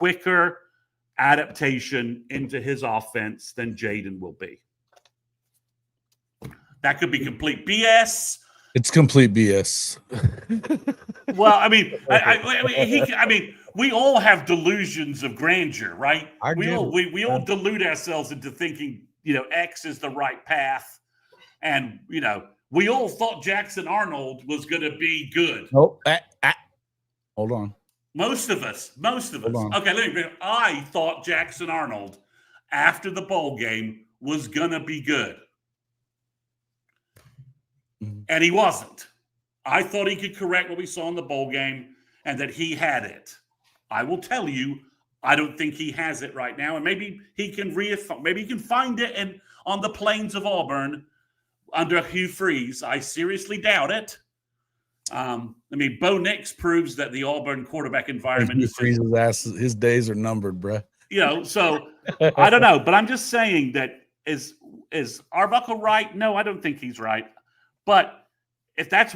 quicker adaptation into his offense than Jaden will be. That could be complete BS. It's complete BS. Well, I mean, we all have delusions of grandeur, right? We all delude ourselves into thinking, X is the right path, and we all thought Jackson Arnold was going to be good. Nope. Hold on. Most of us. Okay, I thought Jackson Arnold after the bowl game was going to be good. And he wasn't. I thought he could correct what we saw in the bowl game and that he had it. I will tell you, I don't think he has it right now. And maybe he can find it on the plains of Auburn under Hugh Freeze. I seriously doubt it. Bo Nix proves that the Auburn quarterback environment is Freeze's ass. His days are numbered, bruh. So I don't know, but I'm just saying that is Arbuckle right? No, I don't think he's right. But if that's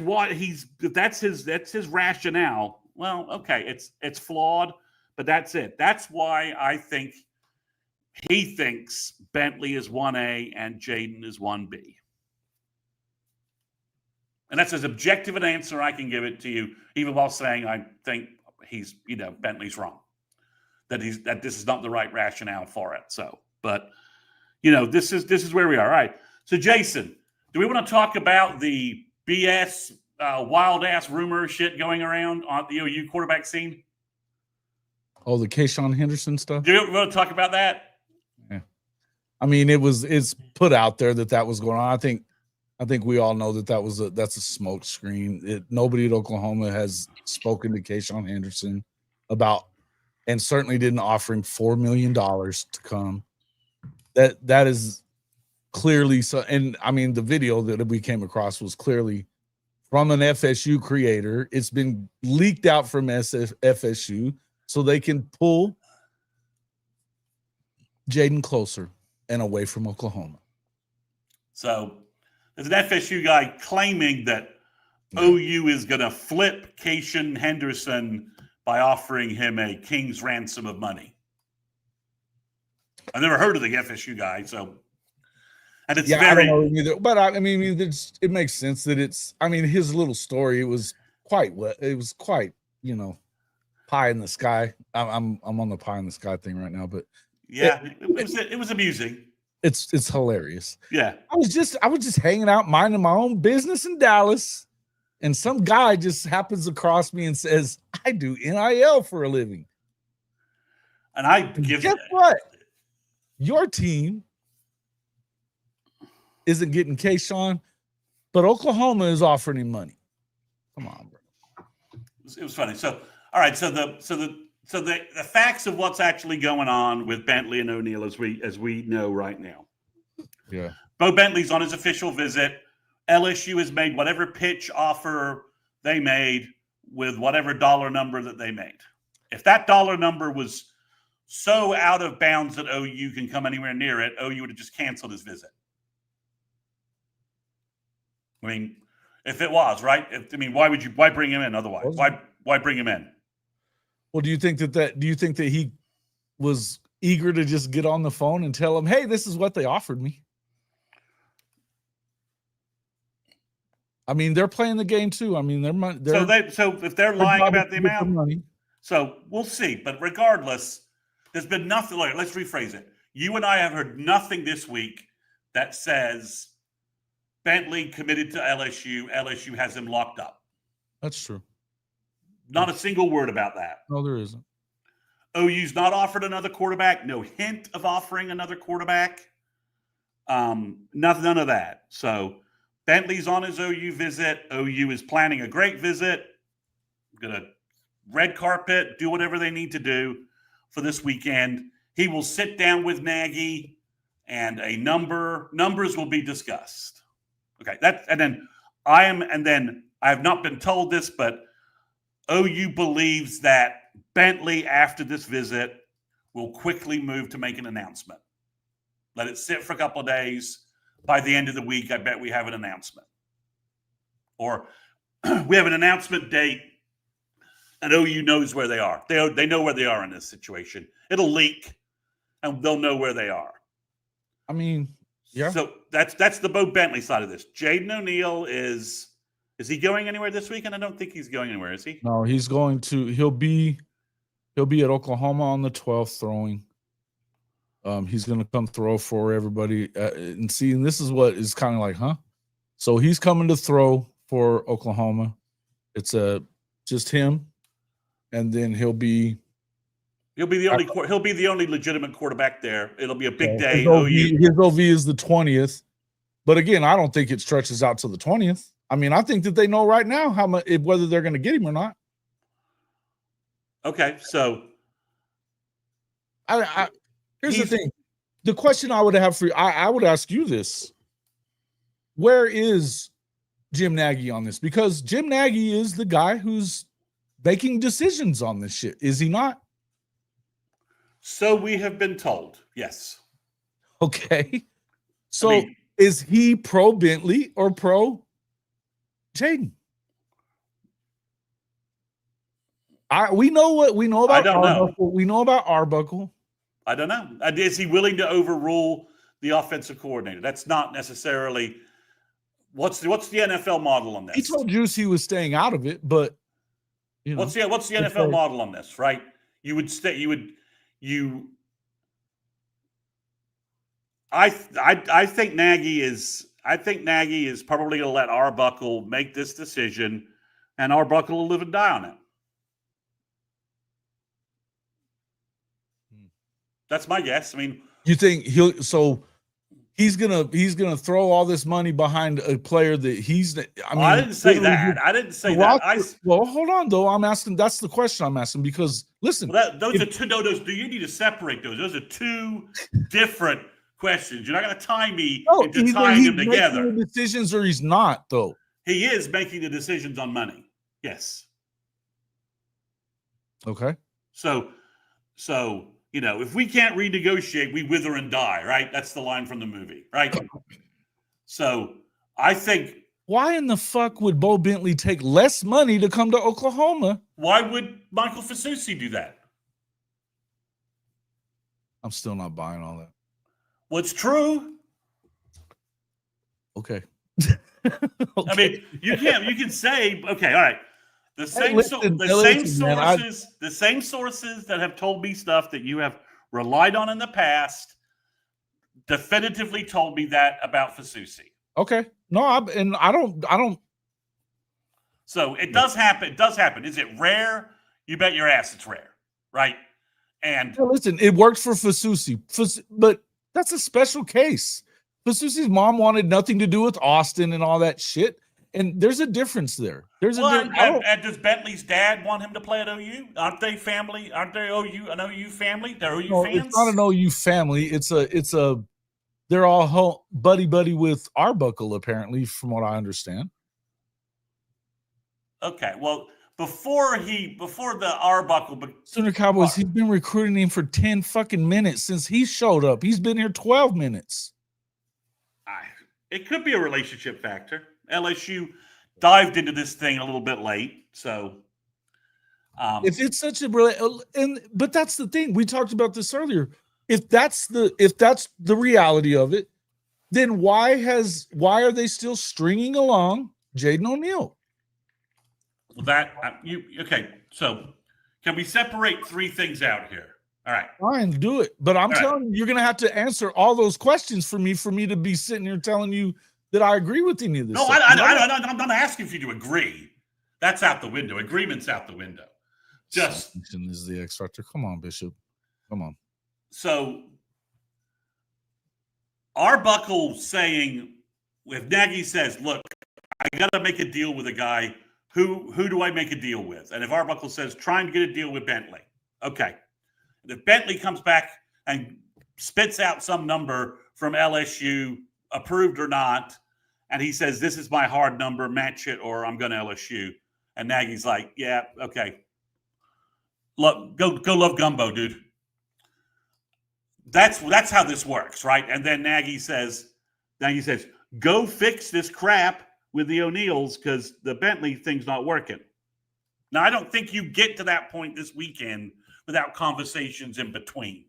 his rationale, well, okay, it's flawed, but that's it. That's why I think he thinks Bentley is 1A and Jaden is 1B. And that's as objective an answer I can give it to you, even while saying I think he's, Bentley's wrong. That this is not the right rationale for it. So, but this is where we are. All right. So, Jason, do we want to talk about the BS wild ass rumor shit going around on the OU quarterback scene? Oh, the Kayshawn Henderson stuff? Do you want to talk about that? Yeah. I mean, it's put out there that was going on. I think we all know that's a smoke screen. Nobody at Oklahoma has spoken to Kayshawn Henderson about, and certainly didn't offer him $4 million to come. That is clearly so. And I mean, the video that we came across was clearly from an FSU creator. It's been leaked out from FSU so they can pull Jaden closer and away from Oklahoma. So there's an FSU guy claiming that OU is going to flip Kayshawn Henderson by offering him a king's ransom of money. I've never heard of the FSU guy, so. And it's I don't know either. But I mean, it makes sense that his little story was quite, pie in the sky. I'm on the pie in the sky thing right now, but yeah, it was amusing. It's hilarious. Yeah. I was just hanging out, minding my own business in Dallas, and some guy just happens across me and says, "I do NIL for a living." And guess what? Your team isn't getting Kayshawn, but Oklahoma is offering him money. Come on, bro. It was funny. So, all right. So the facts of what's actually going on with Bentley and O'Neill as we know right now. Yeah. Bo Bentley's on his official visit. LSU has made whatever pitch offer they made with whatever dollar number that they made. If that dollar number was so out of bounds that OU can come anywhere near it, OU would have just canceled his visit. I mean, if it was, right? Why bring him in otherwise? Why bring him in? Well, do you think that he was eager to just get on the phone and tell him, "Hey, this is what they offered me"? I mean, they're playing the game too. I mean, so if they're lying about the amount, money. So we'll see. But regardless, there's been nothing. Let's rephrase it. You and I have heard nothing this week that says Bentley committed to LSU. LSU has him locked up. That's true. Not a single word about that. No, there isn't. OU's not offered another quarterback. No hint of offering another quarterback. None of that. So Bentley's on his OU visit. OU is planning a great visit. Going to red carpet, do whatever they need to do for this weekend. He will sit down with Nagy, and numbers will be discussed. Okay, I have not been told this, but OU believes that Bentley, after this visit, will quickly move to make an announcement. Let it sit for a couple of days. By the end of the week, I bet we have an announcement. Or we have an announcement date And OU knows where they are. They know where they are in this situation. It'll leak, and they'll know where they are. I mean, yeah. So that's the Bowe Bentley side of this. Jaden O'Neal is he going anywhere this weekend? I don't think he's going anywhere, is he? No, he's going to. He'll be at Oklahoma on the 12th throwing. He's going to come throw for everybody and see. And this is what is kind of like, huh? So he's coming to throw for Oklahoma. It's just him, and then he'll be the only legitimate quarterback there. It'll be a big day. His OV is the 20th, but again, I don't think it stretches out to the 20th. I mean, I think that they know right now how much whether they're going to get him or not. Okay, so here's the thing. The question I would have for you, I would ask you this. Where is Jim Nagy on this? Because Jim Nagy is the guy who's making decisions on this shit. Is he not? So we have been told, yes. Okay. So is he pro Bentley or pro Jaden? We know what we know about. I don't know. We know about Arbuckle. I don't know. Is he willing to overrule the offensive coordinator? That's not necessarily. What's the NFL model on this? He told Juice he was staying out of it, but what's the NFL model on this? Right? I think Nagy is probably going to let Arbuckle make this decision, and Arbuckle will live and die on it. That's my guess. I mean, you think he's gonna throw all this money behind a player that he's. I didn't say that. I didn't say that. Well, hold on though. I'm asking. That's the question I'm asking because listen. Those are two. No, you need to separate those. Those are two different questions. You're not going to tie me into tying them together. Making the decisions or he's not though. He is making the decisions on money. Yes. Okay. So. If we can't renegotiate, we wither and die, right? That's the line from the movie, right? So I think. Why in the fuck would Bowe Bentley take less money to come to Oklahoma? Why would Michael Fasusi do that? I'm still not buying all that. Well, it's true. Okay. Okay. I mean, you can say, okay, all right. The same sources that have told me stuff that you have relied on in the past definitively told me that about Fasusi. Okay. No, I don't. So it does happen. It does happen. Is it rare? You bet your ass it's rare, right? And listen, it works for Fasusi, but that's a special case. Fasusi's mom wanted nothing to do with Austin and all that shit. And there's a difference there. And does Bentley's dad want him to play at OU? Aren't they family? Aren't they an OU family? They're OU fans? It's not an OU family. They're all buddy with Arbuckle, apparently, from what I understand. Okay. Well, before the Arbuckle Sooner Cowboys, he's been recruiting him for 10 fucking minutes since he showed up. He's been here 12 minutes. It could be a relationship factor. LSU dived into this thing a little bit late, so if it's such but that's the thing. We talked about this earlier. If that's the reality of it, then why are they still stringing along Jaden O'Neal? Well, okay. So can we separate three things out here? All right, fine, do it. But I'm telling you, you're going to have to answer all those questions for me to be sitting here telling you that I agree with any of this. No, I'm not asking for you to agree. That's out the window. Agreement's out the window. Just is the X factor. Come on, Bishop. Come on. So Arbuckle saying, if Nagy says, "Look, I got to make a deal with a guy," who do I make a deal with? And if Arbuckle says, "Trying to get a deal with Bentley," okay. And if Bentley comes back and spits out some number from LSU, approved or not, and he says, "This is my hard number, match it, or I'm going to LSU." And Nagy's like, "Yeah, okay. Go love gumbo, dude." That's how this works, right? And then Nagy says, "Go fix this crap with the O'Neals because the Bentley thing's not working." Now, I don't think you get to that point this weekend without conversations in between.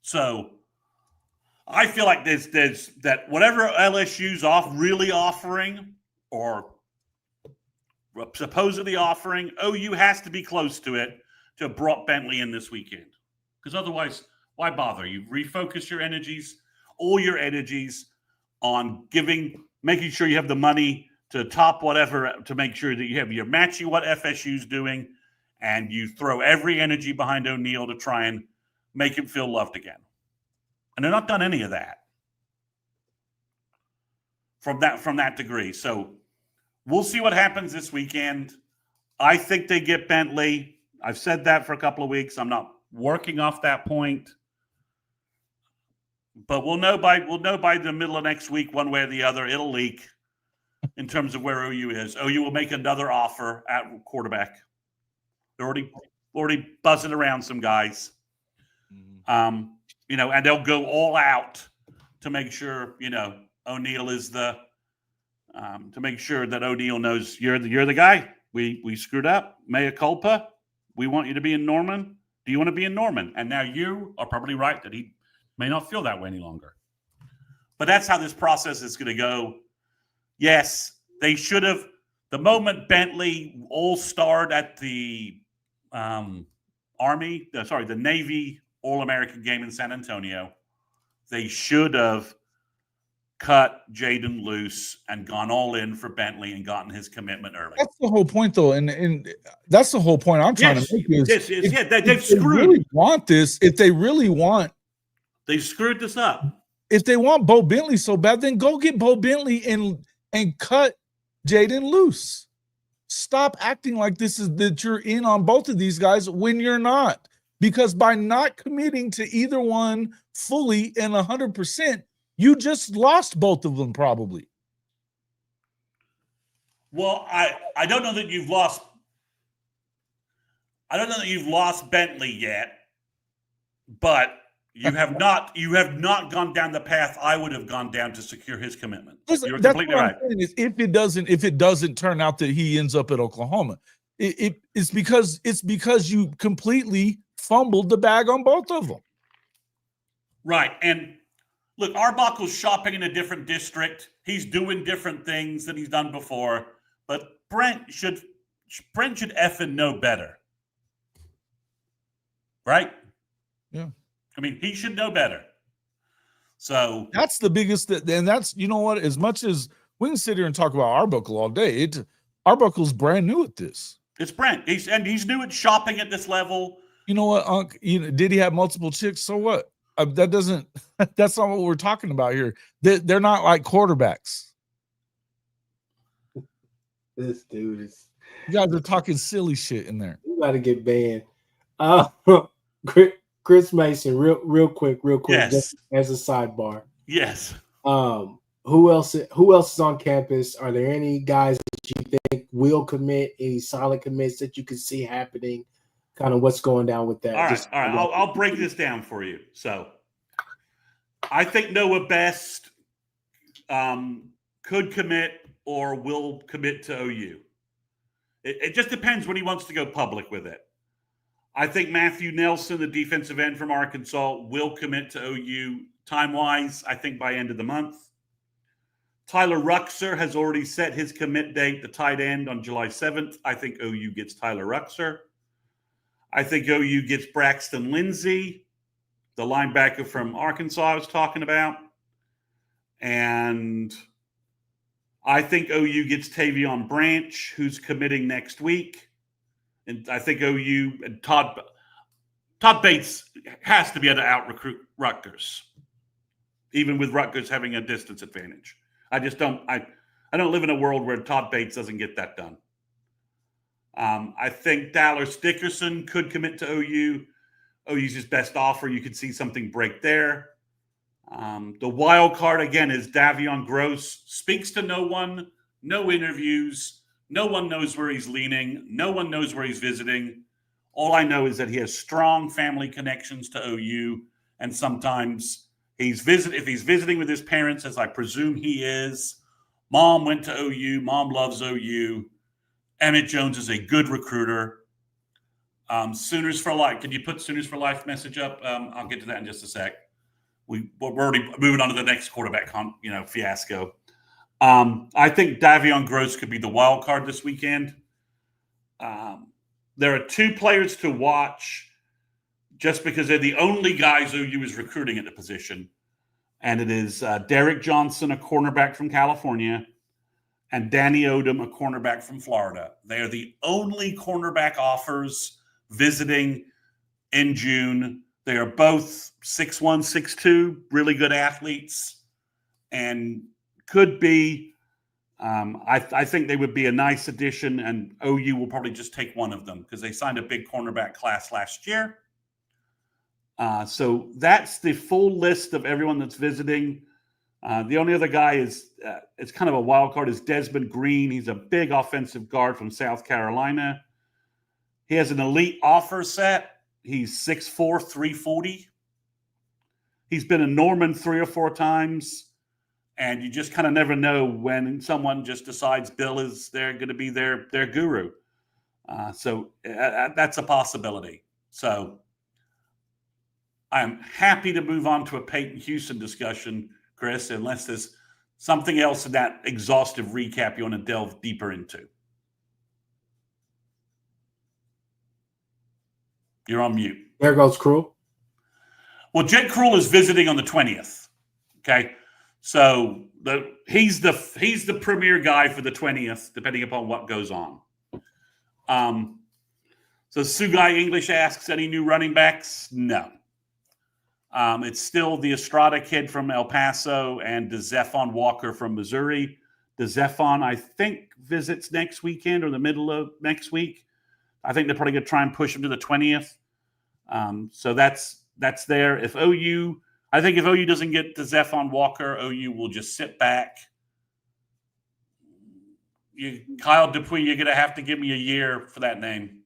So I feel like there's that whatever LSU's really offering or supposedly offering, OU has to be close to it to have brought Bentley in this weekend. Because otherwise, why bother? You refocus all your energies on making sure you have the money to top whatever, to make sure that you're matching what FSU's doing, and you throw every energy behind O'Neal to try and make him feel loved again. And they're not done any of that from that degree. So we'll see what happens this weekend. I think they get Bentley. I've said that for a couple of weeks. I'm not working off that point. But we'll know by the middle of next week, one way or the other. It'll leak in terms of where OU is. OU will make another offer at quarterback. They're already buzzing around some guys. And they'll go all out to make sure, O'Neal is to make sure that O'Neal knows you're the guy. We screwed up. Mea culpa. We want you to be in Norman. Do you want to be in Norman? And now you are probably right that he may not feel that way any longer. But that's how this process is going to go. Yes, they should have. The moment Bentley all-starred at the the Navy All-American game in San Antonio, they should have cut Jaden loose and gone all in for Bentley and gotten his commitment early. That's the whole point, though, and that's the whole point I'm trying to make. They've screwed. They really want this. If they really want, they screwed this up. If they want Bowe Bentley so bad, then go get Bowe Bentley and cut Jaden loose. Stop acting like that you're in on both of these guys when you're not. Because by not committing to either one fully and 100%, you just lost both of them probably. Well, I don't know that you've lost. I don't know that you've lost Bentley yet, but you have not gone down the path I would have gone down to secure his commitment. Listen, you're completely right. Is if it doesn't turn out that he ends up at Oklahoma, it's because you completely fumbled the bag on both of them. Right. And look, Arbuckle's shopping in a different district. He's doing different things than he's done before. But Brent should effing know better. Right? Yeah. I mean, he should know better. So that's the biggest, and that's, you know what, as much as we can sit here and talk about Arbuckle all day, Arbuckle's brand new at this. It's Brent. He's new at shopping at this level. You know what, Unc? Did he have multiple chicks? So what? That's not what we're talking about here. They're not like quarterbacks. This dude is. You guys are talking silly shit in there. You got to get banned. Chris Mason, real quick, yes. Just as a sidebar. Yes. Who else is on campus? Are there any guys that you think will commit? Any solid commits that you can see happening? Kind of what's going down with that? All right. I'll break this down for you. So, I think Noah Best could commit or will commit to OU. It just depends when he wants to go public with it. I think Matthew Nelson, the defensive end from Arkansas, will commit to OU time-wise, I think by end of the month. Tyler Ruxer has already set his commit date, the tight end, on July 7th. I think OU gets Tyler Ruxer. I think OU gets Braxton Lindsey, the linebacker from Arkansas I was talking about. And I think OU gets Tavion Branch, who's committing next week. And I think OU and Todd Bates has to be able to out-recruit Rutgers, even with Rutgers having a distance advantage. I don't live in a world where Todd Bates doesn't get that done. I think Dallas Dickerson could commit to OU. OU's his best offer. You could see something break there. The wild card, again, is Davion Gross. Speaks to no one, no interviews. No one knows where he's leaning. No one knows where he's visiting. All I know is that he has strong family connections to OU, and sometimes if he's visiting with his parents, as I presume he is. Mom went to OU. Mom loves OU. Emmett Jones is a good recruiter. Sooners for Life. Can you put Sooners for Life message up? I'll get to that in just a sec. We're already moving on to the next quarterback fiasco. I think Davion Gross could be the wild card this weekend. There are 2 players to watch just because they're the only guys OU is recruiting at the position. And it is Derek Johnson, a cornerback from California, and Danny Odom, a cornerback from Florida. They are the only cornerback offers visiting in June. They are both 6'1", 6'2", really good athletes, and could be I think they would be a nice addition, and OU will probably just take one of them because they signed a big cornerback class last year. So that's the full list of everyone that's visiting. The only other guy it's kind of a wild card is Desmond Green. He's a big offensive guard from South Carolina. He has an elite offer set. He's 6'4", 340. He's been in Norman 3 or 4 times. And you just kind of never know when someone just decides Bill is going to be their guru. So that's a possibility. So I'm happy to move on to a Peyton Houston discussion, Chris, unless there's something else in that exhaustive recap you want to delve deeper into. You're on mute. There goes Cruel. Well, Jake Cruel is visiting on the 20th. Okay. So he's the premier guy for the 20th, depending upon what goes on. So Sugai English asks, any new running backs? No. It's still the Estrada kid from El Paso and DeZephon Walker from Missouri. DeZephon, I think, visits next weekend or the middle of next week. I think they're probably going to try and push him to the 20th. So that's there. If OU doesn't get DeZephon Walker, OU will just sit back. Kyle Dupuis, you're going to have to give me a year for that name.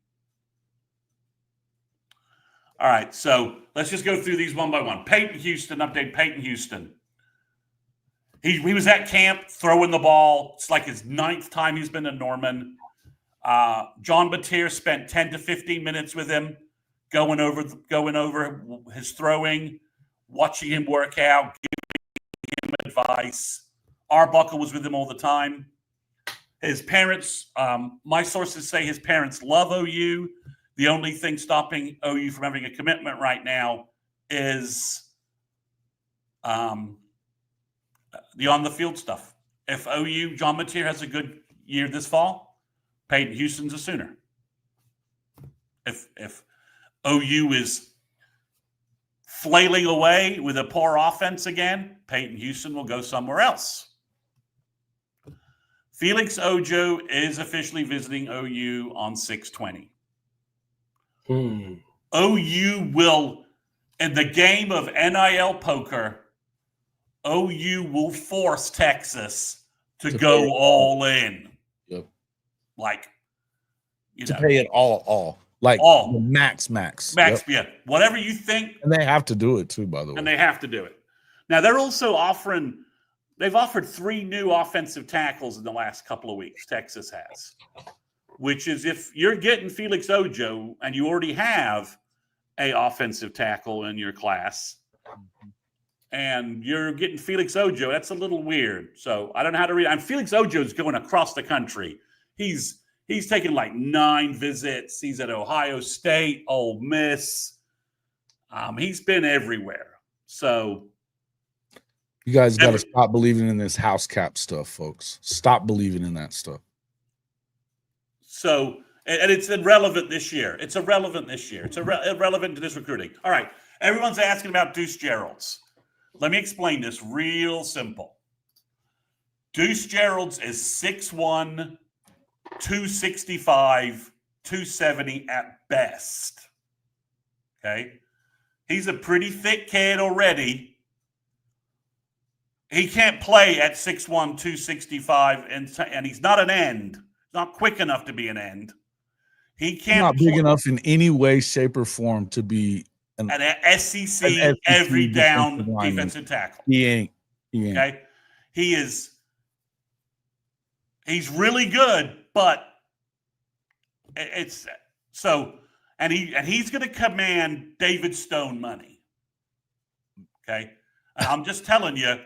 All right, so let's just go through these one by one. Peyton Houston, update Peyton Houston. He was at camp throwing the ball. It's like his 9th time he's been to Norman. John Batir spent 10 to 15 minutes with him, going over his throwing, watching him work out, giving him advice. Arbuckle was with him all the time. His parents, my sources say his parents love OU. The only thing stopping OU from having a commitment right now is the on-the-field stuff. If John Batir has a good year this fall, Peyton Houston's a Sooner. If OU is flailing away with a poor offense again, Peyton Houston will go somewhere else. Felix Ojo is officially visiting OU on 6/20. OU will, in the game of NIL poker, OU will force Texas to go all in. Yep. Like, to pay it all. Like all. Max. Yep. Yeah. Whatever you think. And they have to do it too, by the way. And they have to do it. Now, they're also they've offered 3 new offensive tackles in the last couple of weeks, Texas has. Which is if you're getting Felix Ojo and you already have a offensive tackle in your class and you're getting Felix Ojo, that's a little weird. So I don't know how to read. And Felix Ojo is going across the country. He's taken like 9 visits. He's at Ohio State, Ole Miss. He's been everywhere. So you guys got to stop believing in this house cap stuff, folks. Stop believing in that stuff. So, and it's irrelevant this year. It's irrelevant to this recruiting. All right. Everyone's asking about Deuce Gerald's. Let me explain this real simple. Deuce Gerald's is 6'1", 265, 270 at best. Okay. He's a pretty thick kid already. He can't play at 6'1", 265, and he's not an end. Not quick enough to be an end. He can't. Not big enough in any way, shape, or form to be an SEC every down defensive tackle. He ain't. Okay, he's really good, but it's so, and he's going to command David Stone money. Okay, and I'm just telling you,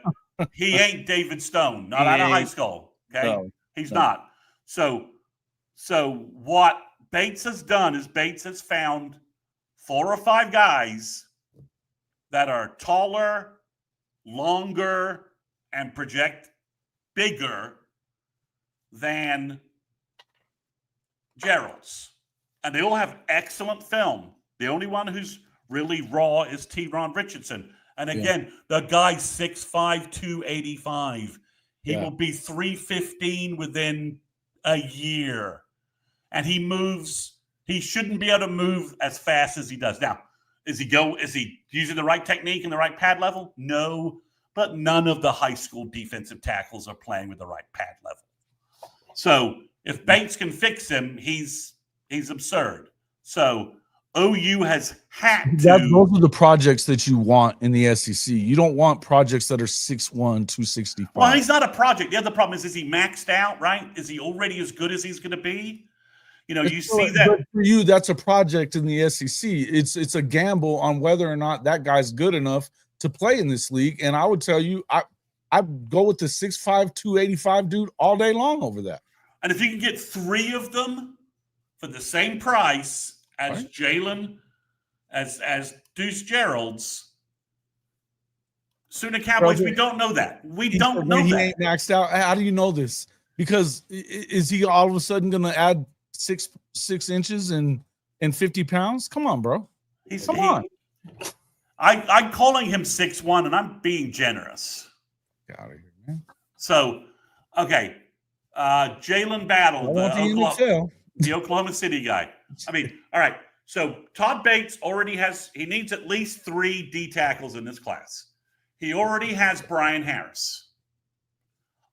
he ain't David Stone, not out of high school. Okay, he's not. So what Bates has done is Bates has found 4 or 5 guys that are taller, longer, and project bigger than Gerald's. And they all have excellent film. The only one who's really raw is T-Ron Richardson. And again, the guy's 6'5", 285. He will be 315 within a year. And he shouldn't be able to move as fast as he does. Now, is he using the right technique and the right pad level? No, but none of the high school defensive tackles are playing with the right pad level. So if Bates can fix him, he's absurd. So OU has had to. Those are the projects that you want in the SEC. You don't want projects that are 6'1", 265. Well, he's not a project. The other problem is he maxed out, right? Is he already as good as he's going to be? You know, you see that. But for you, that's a project in the SEC. It's a gamble on whether or not that guy's good enough to play in this league. And I would tell you, I'd go with the 6'5", 285 dude all day long over that. And if you can get 3 of them for the same price as Jalen, as Deuce Gerald's, Sooner Cowboys, we don't know that. We don't know he that. Ain't maxed out. How do you know this? Because is he all of a sudden going to add 6 inches and 50 pounds? Come on, bro. Come on. I'm calling him 6'1", and I'm being generous. Get out of here, man. So, okay. Jalen Battle, the Oklahoma City guy. I mean, all right. So Todd Bates he needs at least 3 D tackles in this class. He already has Brian Harris.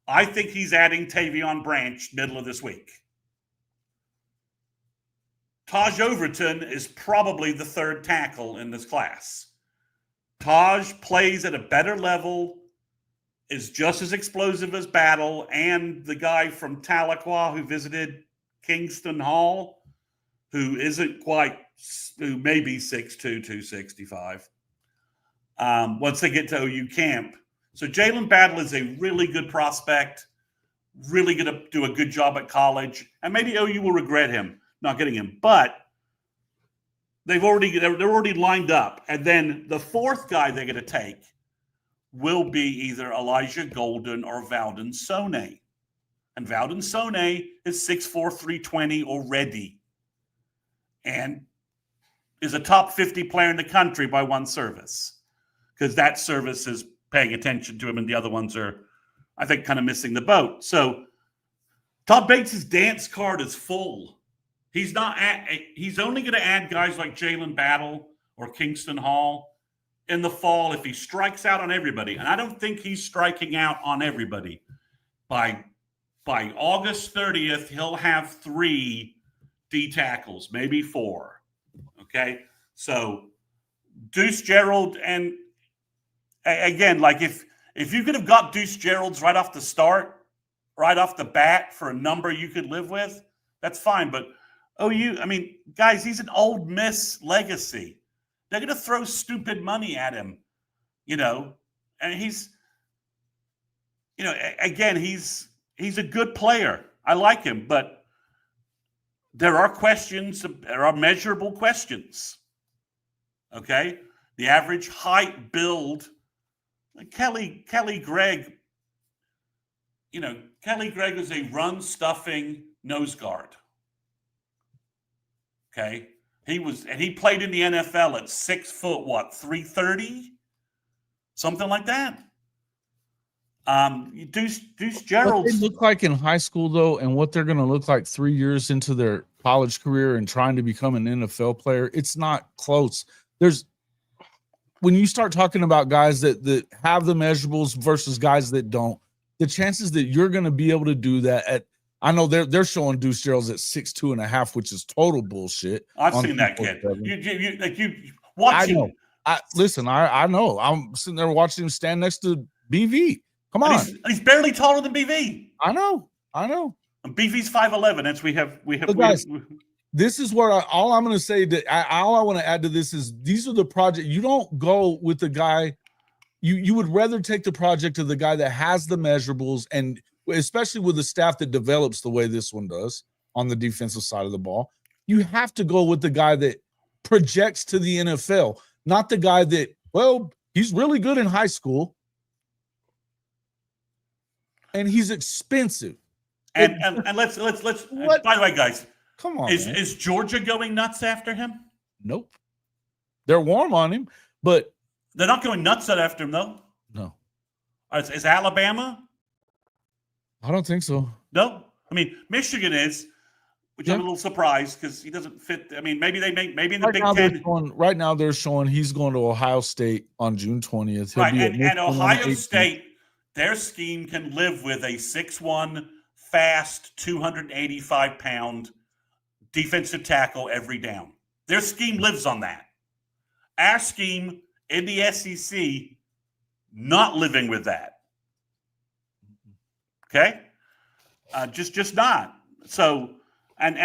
I think he's adding Tavion Branch middle of this week. Taj Overton is probably the 3rd tackle in this class. Taj plays at a better level, is just as explosive as Battle, and the guy from Tahlequah who visited Kingston Hall, who may be 6'2", 265. Once they get to OU camp. So Jalen Battle is a really good prospect, really going to do a good job at college, and maybe OU will regret him not getting him. But they're already lined up. And then the 4th guy they're going to take will be either Elijah Golden or Valdon Sone. And Valdon Sone is 6'4", 320 already. And is a top 50 player in the country by one service. Because that service is paying attention to him and the other ones are, I think, kind of missing the boat. So Todd Bates' dance card is full. He's only going to add guys like Jalen Battle or Kingston Hall in the fall if he strikes out on everybody. And I don't think he's striking out on everybody. By August 30th, he'll have 3 D tackles, maybe 4. Okay? So Deuce Gerald, and again, like if you could have got Deuce Gerald's right off the bat for a number you could live with, that's fine. But OU, I mean, guys, he's an Ole Miss legacy. They're going to throw stupid money at him, and he's a good player. I like him, but there are questions. There are measurable questions. Okay, the average height, build. Kelly Gregg. Kelly Gregg is a run-stuffing nose guard. Okay. He played in the NFL at 6 foot, 330? Something like that. Deuce Gerald. What they look like in high school, though, and what they're going to look like 3 years into their college career and trying to become an NFL player, it's not close. When you start talking about guys that have the measurables versus guys that don't, the chances that you're going to be able to do that I know they're showing Deuce Gerald's at 6'2.5", which is total bullshit. I've seen that kid. You watch him. Listen, I know. I'm sitting there watching him stand next to BV. Come on, he's barely taller than BV. I know. And BV's 5'11". We have. Guys, this is where all I'm going to say all I want to add to this is these are the project. You don't go with the guy. You would rather take the project of the guy that has the measurables, and especially with the staff that develops the way this one does on the defensive side of the ball. You have to go with the guy that projects to the NFL, not the guy that, well, he's really good in high school and he's expensive. And let's What? By the way, guys, Come on, is Georgia going nuts after him? Nope. They're warm on him, but They're not going nuts after him, though. no. Is Alabama? I don't think so. No. I mean, Michigan is, which I'm a little surprised because he doesn't fit. I mean, maybe in the Big Ten. Right now they're showing he's going to Ohio State on June 20th. Right, and Ohio State, their scheme can live with a 6'1", fast, 285-pound defensive tackle every down. Their scheme lives on that. Our scheme in the SEC, not living with that. Okay? Just not. So, and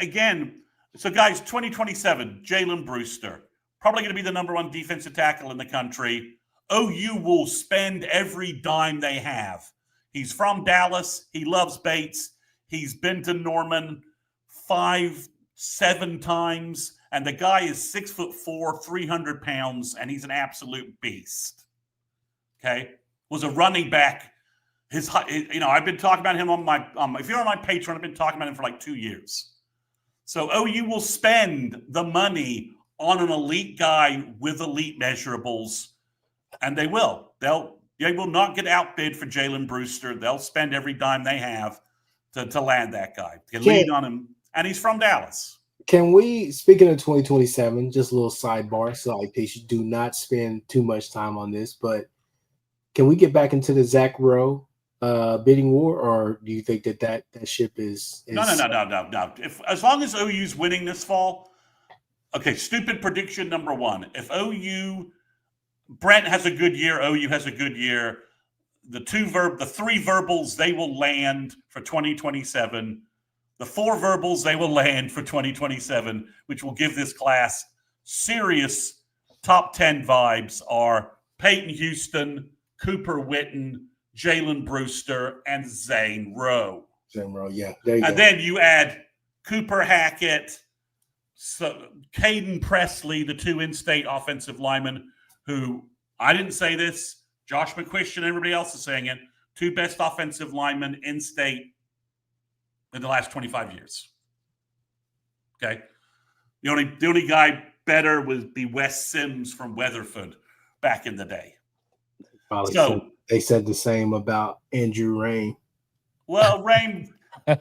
again, so guys, 2027, Jalen Brewster, probably going to be the number one defensive tackle in the country. OU will spend every dime they have. He's from Dallas. He loves Bates. He's been to Norman 5-7 times. And the guy is 6'4", 300 pounds, and he's an absolute beast. Okay, was a running back. I've been talking about him on my. If you're on my Patreon, I've been talking about him for like 2 years. So OU will spend the money on an elite guy with elite measurables, and they will. They will not get outbid for Jalen Brewster. They'll spend every dime they have to land that guy, to lead on him, and he's from Dallas. Can we, speaking of 2027, just a little sidebar, so I should do not spend too much time on this, but can we get back into the Zach Rowe bidding war, or do you think that ship is No. As long as OU's winning this fall, okay, stupid prediction number one. If Brent has a good year, OU has a good year, the three verbals, they will land for 2027. The four verbals they will land for 2027, which will give this class serious top 10 vibes, are Peyton Houston, Cooper Witten, Jalen Brewster, and Zane Rowe. Zane Rowe, yeah. There you go. And then you add Cooper Hackett, Caden Presley, the two in-state offensive linemen, who, I didn't say this, Josh McCuistion and everybody else is saying it, two best offensive linemen in-state in the last 25 years. Okay. The only guy better would be Wes Sims from Weatherford back in the day. They said the same about Andrew Rain. Well, Rain,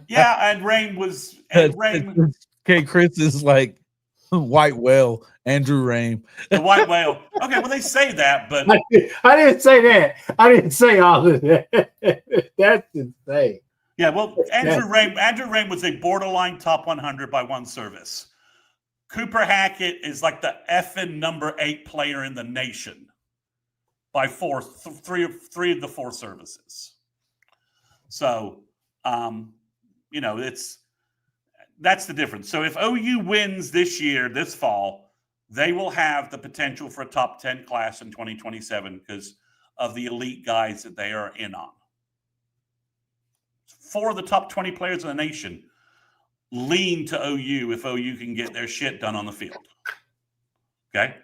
yeah, and Rain was Rain. Okay, Chris is like white whale, Andrew Rain. The white whale. Okay, well they say that, but I didn't say that. I didn't say all of that. That's insane. Yeah, well, Andrew Rain was a borderline top 100 by one service. Cooper Hackett is like the effing number 8 player in the nation by three of the 4 services. So, that's the difference. So if OU wins this fall, they will have the potential for a top 10 class in 2027 because of the elite guys that they are in on. 4 of the top 20 players in the nation lean to OU if OU can get their shit done on the field. Okay?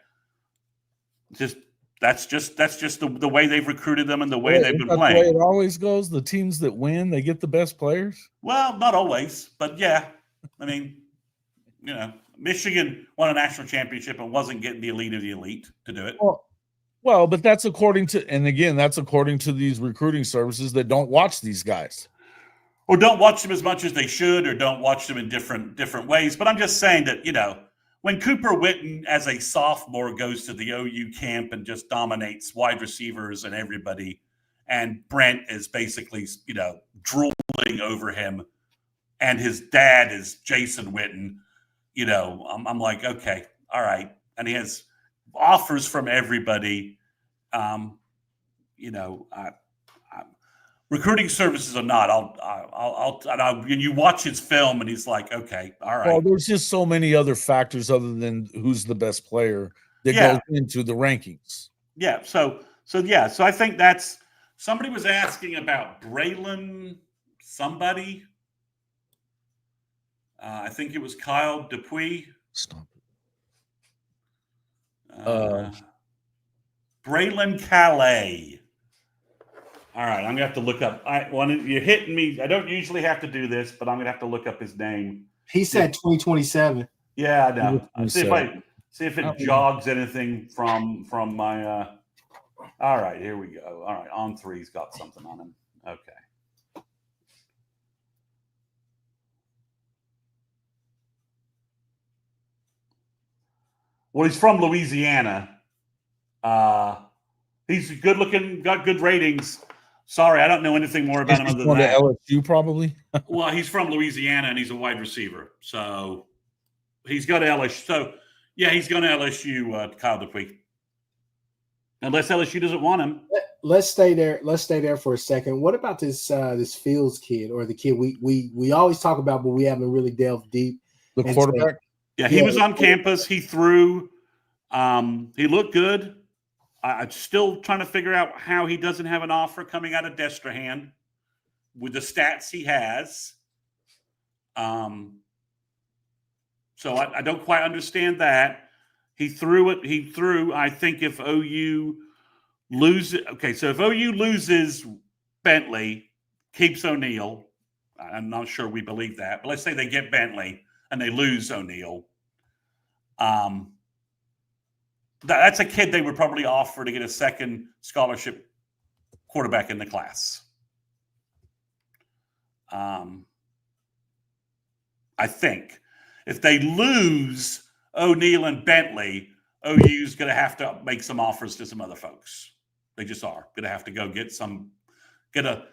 That's just the way they've recruited them and the way they've been playing. The way it always goes. The teams that win, they get the best players. Well, not always, but yeah. I mean, Michigan won a national championship and wasn't getting the elite of the elite to do it. Well, but that's according to these recruiting services that don't watch these guys. Or don't watch them as much as they should, or don't watch them in different ways. But I'm just saying that, when Cooper Witten as a sophomore goes to the OU camp and just dominates wide receivers and everybody, and Brent is basically, drooling over him, and his dad is Jason Witten, I'm like, okay, all right. And he has offers from everybody. recruiting services or not, and you watch his film and he's like, okay, all right. Well, there's just so many other factors other than who's the best player that goes into the rankings. Yeah. So I think that's somebody was asking about Braylon somebody. I think it was Kyle Dupuis. Stop it. Braylon Calais. All right, I'm gonna have to look up. You're hitting me. I don't usually have to do this, but I'm gonna have to look up his name. He said 2027. Yeah, I know. See if it jogs anything from my. All right, here we go. All right, On3's got something on him. Okay. Well, he's from Louisiana. He's good looking, got good ratings. Sorry, I don't know anything more about him other than that. LSU, probably. Well, he's from Louisiana and he's a wide receiver, so he's got LSU. So yeah, he's going to LSU. Kyle Dupuis, unless LSU doesn't want him. Let's stay there. Let's stay there for a second. What about this this Fields kid, or the kid we always talk about, but we haven't really delved deep? The quarterback. Yeah, he was on campus. He threw. He looked good. I'm still trying to figure out how he doesn't have an offer coming out of Destrehan with the stats he has. So I don't quite understand that. He threw it. He threw, I think, if OU loses. Okay, so if OU loses Bentley, keeps O'Neal, I'm not sure we believe that, but let's say they get Bentley and they lose O'Neal. That's a kid they would probably offer to get a second scholarship quarterback in the class. I think if they lose O'Neal and Bentley, OU's going to have to make some offers to some other folks. They just are going to have to go get some, going to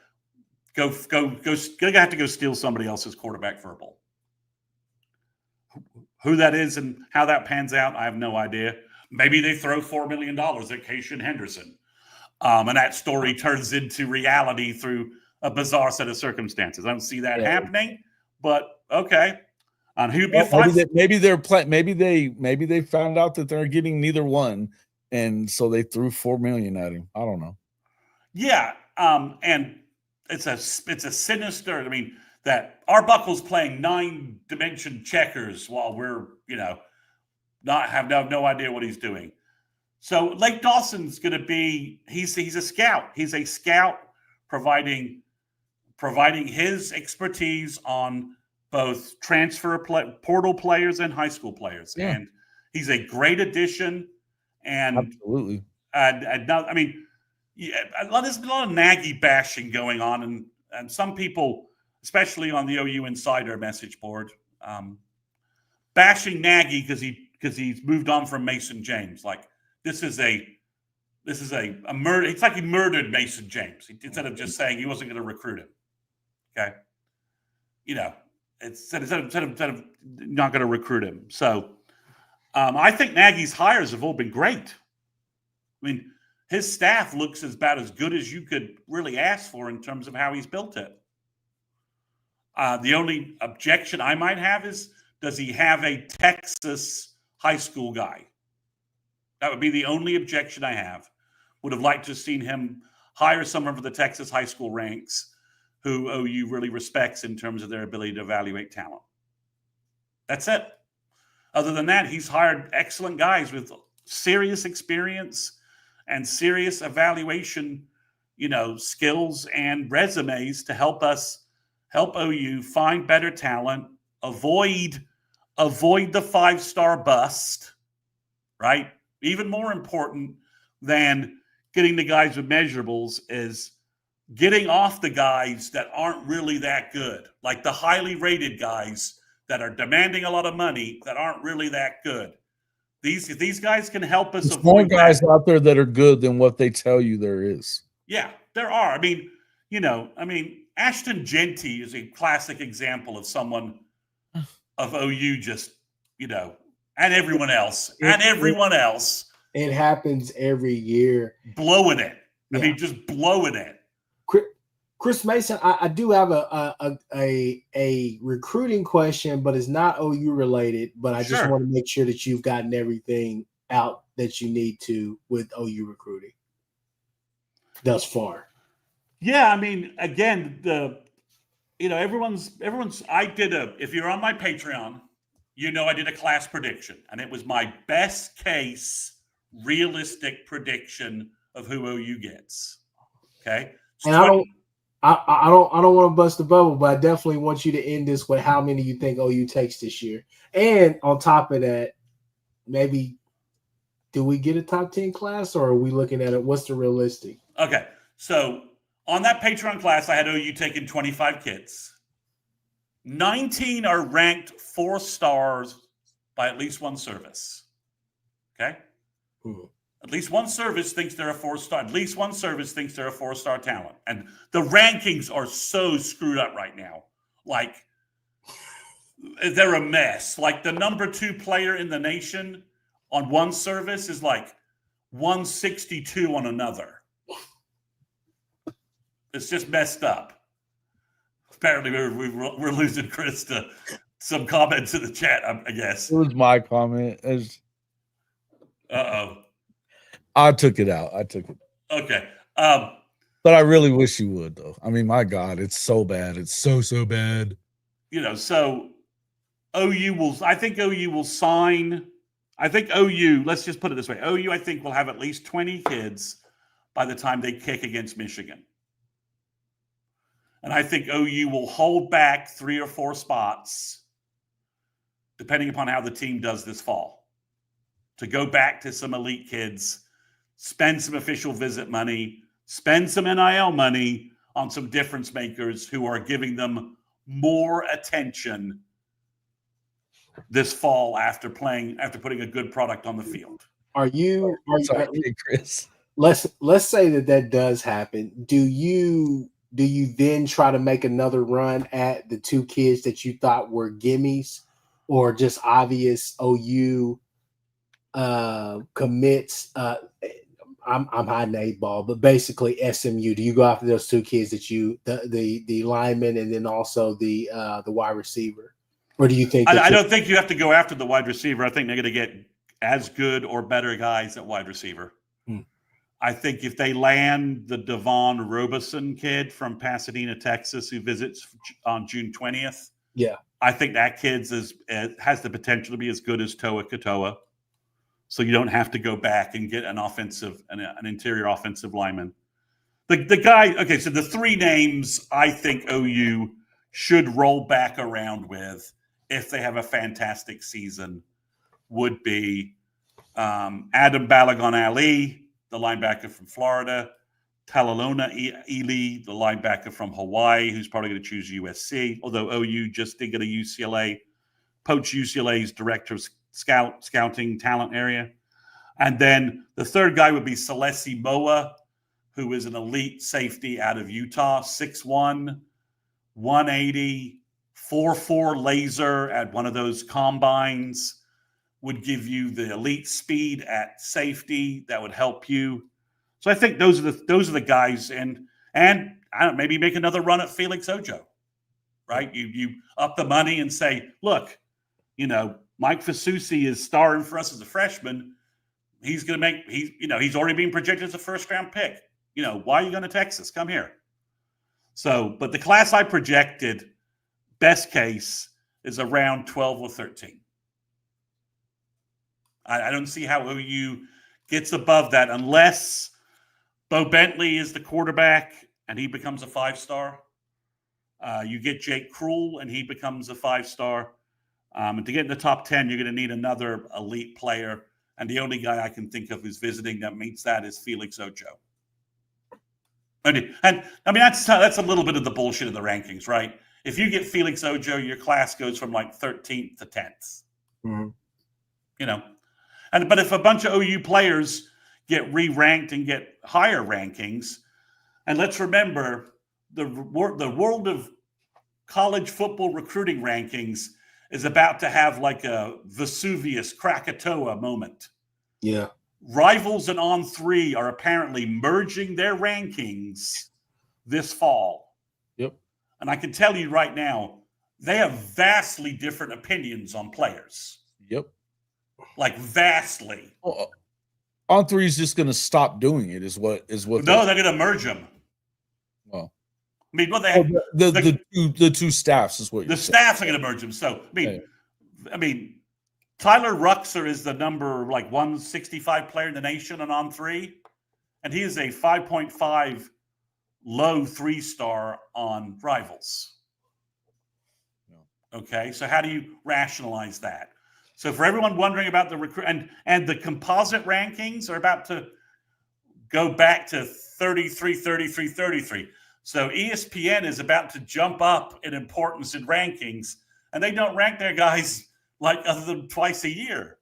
have to go steal somebody else's quarterback for a bowl. Who that is and how that pans out, I have no idea. Maybe they throw $4 million at Cation Henderson. And that story turns into reality through a bizarre set of circumstances. I don't see that happening, but okay. Who'd be maybe they found out that they're getting neither one, and so they threw $4 million at him. I don't know. Yeah, and it's a sinister. I mean, that Arbuckle's playing 9-dimension checkers while we're have no idea what he's doing. So Lake Dawson's going to be he's a scout. He's a scout providing his expertise on both portal players and high school players. Yeah. And he's a great addition. And absolutely. There's been a lot of Nagy bashing going on, and some people, especially on the OU Insider message board, bashing Nagy because he's moved on from Mason James. Like this is a murder. It's like he murdered Mason James instead of just saying he wasn't going to recruit him. Okay, it's instead of not going to recruit him. So I think Nagy's hires have all been great. I mean, his staff looks about as good as you could really ask for in terms of how he's built it. The only objection I might have is, does he have a Texas high school guy? That would be the only objection I have. Would have liked to have seen him hire someone for the Texas high school ranks who OU really respects in terms of their ability to evaluate talent. That's it. Other than that, he's hired excellent guys with serious experience and serious evaluation, skills and resumes to help OU find better talent, avoid the 5-star bust, right? Even more important than getting the guys with measurables is getting off the guys that aren't really that good, like the highly rated guys that are demanding a lot of money that aren't really that good. These guys can help us. There's more guys out there that are good than what they tell you there is. Yeah, there are. Ashton Genty is a classic example of someone of OU just, and everyone else. It happens every year. Blowing it. Just blowing it. Chris Mason, I do have a recruiting question, but it's not OU related. But I just Sure. want to make sure that you've gotten everything out that you need to with OU recruiting thus far. Yeah, I mean, again, everyone's. If you're on my Patreon, I did a class prediction, and it was my best case realistic prediction of who OU gets. Okay, and I don't want to bust the bubble, but I definitely want you to end this with how many you think OU takes this year. And on top of that, maybe do we get a top 10 class, or are we looking at it? What's the realistic? Okay, so on that Patreon class, I had OU taking 25 kids. 19 are ranked 4 stars by at least one service. Okay? At least one service thinks they're a 4-star. At least one service thinks they're a 4-star talent. And the rankings are so screwed up right now. Like, they're a mess. Like, the number 2 player in the nation on one service is like 162 on another. It's just messed up. Apparently, we're losing Chris to some comments in the chat, I guess. It was my comment. Uh-oh. I took it out. Okay. But I really wish you would, though. I mean, my God, it's so bad. It's so bad. So I think OU will sign. I think OU, let's just put it this way. OU, I think, will have at least 20 kids by the time they kick against Michigan. And I think OU will hold back 3 or 4 spots, depending upon how the team does this fall, to go back to some elite kids, spend some official visit money, spend some NIL money on some difference makers who are giving them more attention this fall after putting a good product on the field. Are you Chris? Let's say that does happen. Do you then try to make another run at the 2 kids that you thought were gimmies, or just obvious OU commits? I'm hiding the 8 ball, but basically SMU. Do you go after those 2 kids that the lineman and then also the wide receiver, or do you think? I don't think you have to go after the wide receiver. I think they're going to get as good or better guys at wide receiver. I think if they land the Devon Robeson kid from Pasadena, Texas, who visits on June 20th, I think that kid has the potential to be as good as Toa Katoa. So you don't have to go back and get an interior offensive lineman. The guy, okay, so the 3 names I think OU should roll back around with if they have a fantastic season would be Adam Balagon Ali, the linebacker from Florida, Talalona Ely, the linebacker from Hawaii, who's probably going to choose USC, although OU just did get a UCLA, poach UCLA's director of scouting talent area. And then the third guy would be Celesi Moa, who is an elite safety out of Utah, 6'1", 180, 4.4 laser at one of those combines. Would give you the elite speed at safety that would help you. So I think those are the guys, and I don't know, maybe make another run at Felix Ojo, right? You up the money and say, look, Mike Fasusi is starring for us as a freshman. He's going to make he's already being projected as a 1st-round pick. Why are you going to Texas? Come here. So, but the class I projected, best case, is around 12 or 13. I don't see how OU gets above that unless Bo Bentley is the quarterback and he becomes a 5-star. You get Jake Krull and he becomes a 5-star. And to get in the top 10, you're going to need another elite player. And the only guy I can think of who's visiting that meets that is Felix Ojo. And I mean, that's a little bit of the bullshit of the rankings, right? If you get Felix Ojo, your class goes from like 13th to 10th. Mm-hmm. But if a bunch of OU players get re-ranked and get higher rankings, and let's remember the world of college football recruiting rankings is about to have like a Vesuvius Krakatoa moment. Yeah. Rivals and On3 are apparently merging their rankings this fall. And I can tell you right now, they have vastly different opinions on players. Yep. Like vastly. Well, On3 is just going to stop doing it. Is what? No, they're going to merge them. Well, I mean, what they the two staffs is what the staffs are going to merge them. So I mean, Tyler Ruxer is the number 165 player in the nation on On3, and he is a 5.5 low 3-star on Rivals. Okay, so how do you rationalize that? So for everyone wondering about the recruit and the composite rankings are about to go back to 33, 33, 33. So ESPN is about to jump up in importance in rankings, and they don't rank their guys other than twice a year.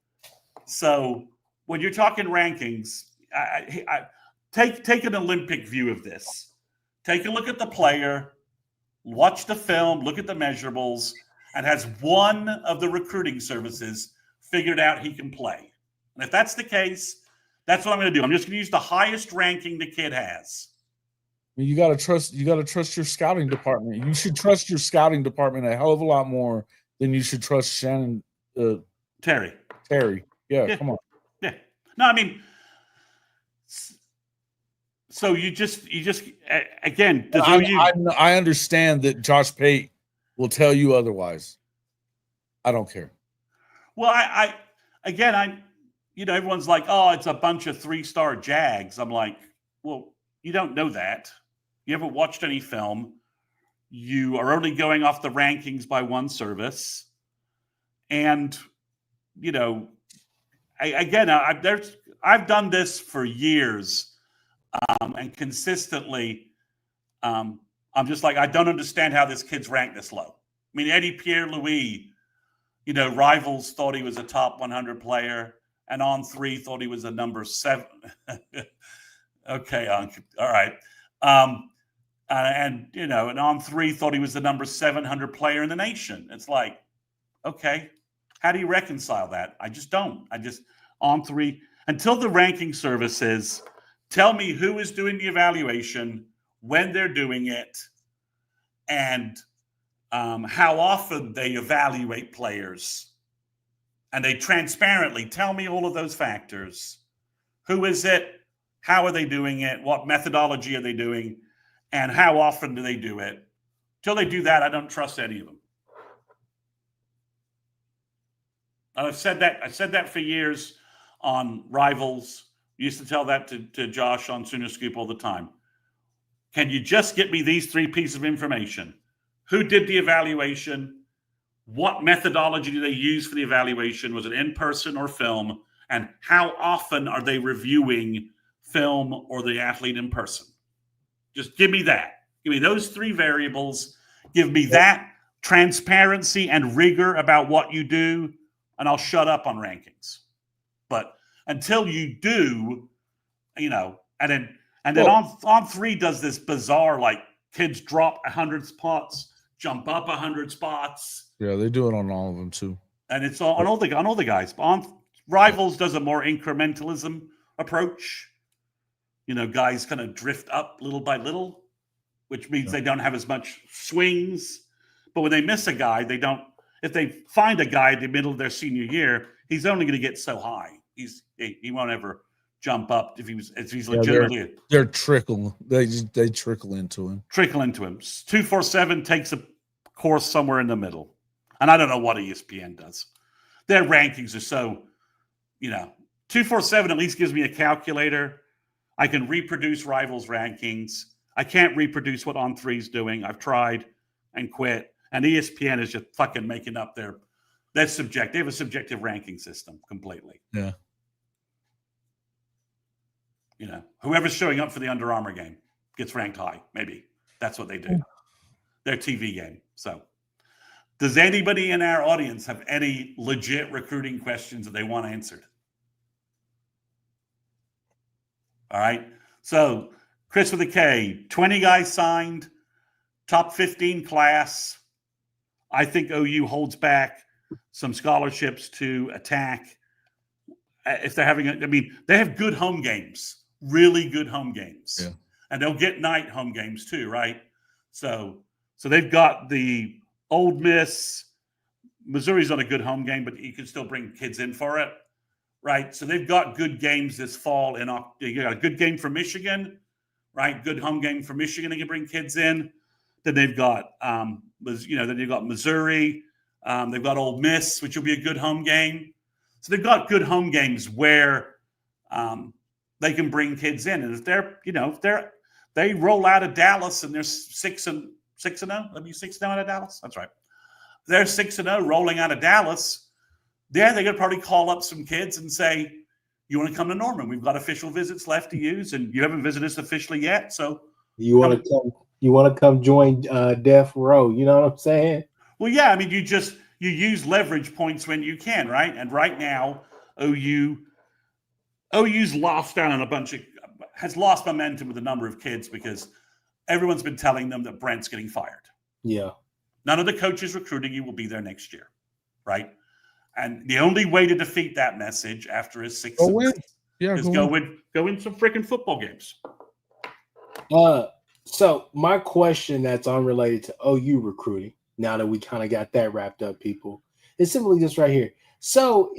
So when you're talking rankings, I take an Olympic view of this. Take a look at the player, watch the film, look at the measurables, and has one of the recruiting services figured out he can play. And if that's the case, that's what I'm going to do. I'm just going to use the highest ranking the kid has. You got to trust your scouting department. You should trust your scouting department a hell of a lot more than you should trust Shannon Terry. Yeah, come on. Yeah. No, I mean, so you just again, I understand that Josh Pate will tell you otherwise. I don't care. Well, I everyone's like, oh, it's a bunch of 3-star Jags. I'm like, well, you don't know that. You haven't watched any film. You are only going off the rankings by one service. And, I've done this for years, and consistently, I'm just like, I don't understand how this kid's ranked this low. I mean, Eddie Pierre-Louis, Rivals thought he was a top 100 player, and On3 thought he was a number 7. Okay, all right. And On3 thought he was the number 700 player in the nation. It's like, okay, how do you reconcile that? I just don't. On3, until the ranking services tell me who is doing the evaluation, when they're doing it, and how often they evaluate players. And they transparently tell me all of those factors. Who is it? How are they doing it? What methodology are they doing? And how often do they do it? Until they do that, I don't trust any of them. And I've said that for years on Rivals. I used to tell that to Josh on Sooner Scoop all the time. Can you just get me these 3 pieces of information? Who did the evaluation? What methodology do they use for the evaluation? Was it in person or film? And how often are they reviewing film or the athlete in person? Just give me that. Give me those 3 variables. Give me that transparency and rigor about what you do, and I'll shut up on rankings. But until you do, and then On3 does this bizarre, kids drop 100 spots, jump up 100 spots. Yeah, they do it on all of them too. And it's on all the guys. On Rivals does a more incrementalism approach. Guys kind of drift up little by little, which means they don't have as much swings. But when they miss a guy, they don't. If they find a guy in the middle of their senior year, he's only going to get so high. He won't ever jump up if he's legitimately. They're trickle. They trickle into him. 247 takes a course somewhere in the middle, and I don't know what ESPN does. Their rankings are so, 247 at least gives me a calculator. I can reproduce Rivals rankings. I can't reproduce what On3's doing. I've tried and quit. And ESPN is just fucking making up that's subjective. They have a subjective ranking system completely. Yeah. Whoever's showing up for the Under Armour game gets ranked high. Maybe that's what they do. Their TV game. So does anybody in our audience have any legit recruiting questions that they want answered? All right. So Chris with a K, 20 guys signed, top 15 class. I think OU holds back some scholarships to attack. If they're having, they have good home games, really good home games. Yeah. And they'll get night home games too, right? So So they've got the Ole Miss. Missouri's not a good home game, but you can still bring kids in for it, right? So they've got good games this fall. You got a good game for Michigan, right? Good home game for Michigan. They can bring kids in. Then they've got, then you've got Missouri. They've got Ole Miss, which will be a good home game. So they've got good home games where they can bring kids in, and if they roll out of Dallas and they're 6-0. Let me 6-0 out of Dallas. That's right. They're 6-0 rolling out of Dallas. Yeah, they're gonna probably call up some kids and say, "You want to come to Norman? We've got official visits left to use, and you haven't visited us officially yet. So you want to come join Death Row? You know what I'm saying? Well, yeah. I mean, you use leverage points when you can, right? And right now, OU's lost down on has lost momentum with a number of kids because everyone's been telling them that Brent's getting fired. Yeah. None of the coaches recruiting you will be there next year, right? And the only way to defeat that message after his 6 is go win some freaking football games. So my question that's unrelated to OU recruiting, now that we kind of got that wrapped up, people, is simply this right here. So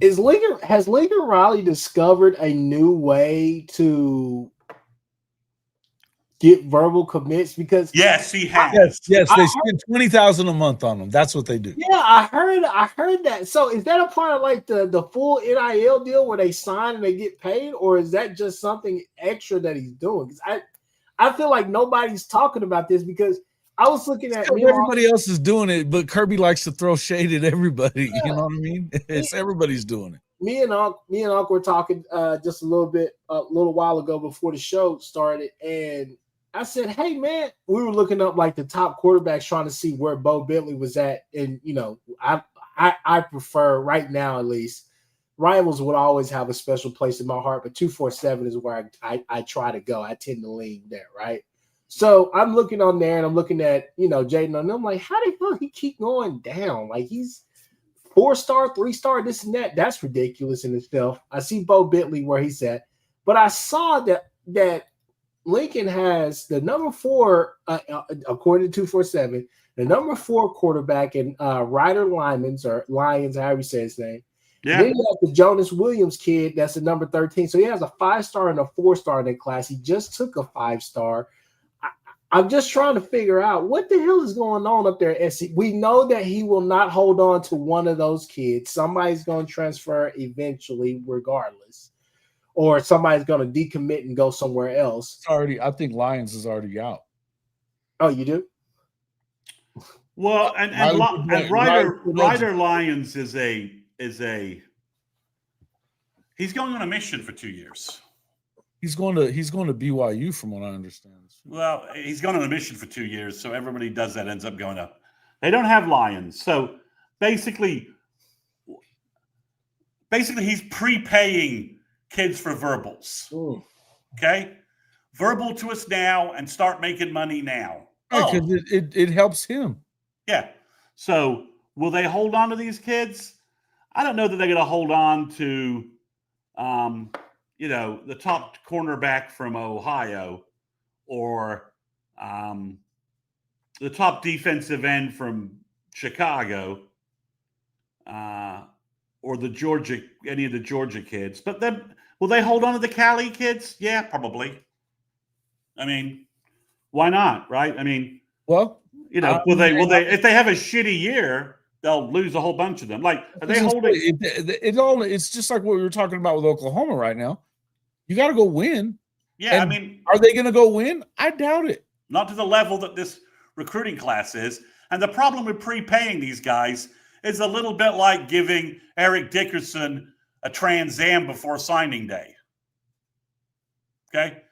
has Lincoln Riley discovered a new way to get verbal commits? Because yes, he has. Yes, they spend $20,000 a month on them. That's what they do. Yeah, I heard that. So is that a part of like the full NIL deal where they sign and they get paid, or is that just something extra that he's doing? Because I feel like nobody's talking about this, because I was looking at everybody else is doing it, but Kirby likes to throw shade at everybody. Yeah. You know what I mean? Everybody's doing it. Me and Unc were talking just a little while ago before the show started, and I said, "Hey man," we were looking up like the top quarterbacks, trying to see where Bowe Bentley was at, and I prefer right now, at least, Rivals would always have a special place in my heart, but 247 is where I try to go. I tend to lean there, right? So I'm looking on there, and I'm looking at Jaden, and I'm like, how the hell he keep going down? Like, he's 4-star, 3-star, this and that. That's ridiculous in itself. I see Bowe Bentley where he's at, but I saw that Lincoln has the number 4, according to 247, the number 4 quarterback in Ryder Lyons, however you say his name. Yeah. Then you have the Jonas Williams kid, that's the number 13. So he has a 5-star and a 4-star in that class. He just took a 5-star. I'm just trying to figure out what the hell is going on up there at SC. We know that he will not hold on to one of those kids. Somebody's going to transfer eventually, regardless. Or somebody's going to decommit and go somewhere else. I think Lyons is already out. Oh, you do? Well, and Ryder Lyons is he's going on a mission for 2 years. He's going to BYU, from what I understand. Well, he's going on a mission for 2 years, so everybody does that ends up going up. They don't have Lyons, so basically he's prepaying kids for verbals. Ooh. Okay, verbal to us now and start making money now. Because it helps him. Yeah. So will they hold on to these kids? I don't know that they're going to hold on to, the top cornerback from Ohio, or the top defensive end from Chicago, or any of the Georgia kids. But then, will they hold on to the Cali kids? Yeah, probably. I mean, why not? Right? I mean, well, will they? If they have a shitty year, they'll lose a whole bunch of them. Like, are they holding? It's just like what we were talking about with Oklahoma right now. You got to go win. Yeah, and I mean, are they going to go win? I doubt it. Not to the level that this recruiting class is. And the problem with prepaying these guys is a little bit like giving Eric Dickerson a Trans Am before signing day. Okay,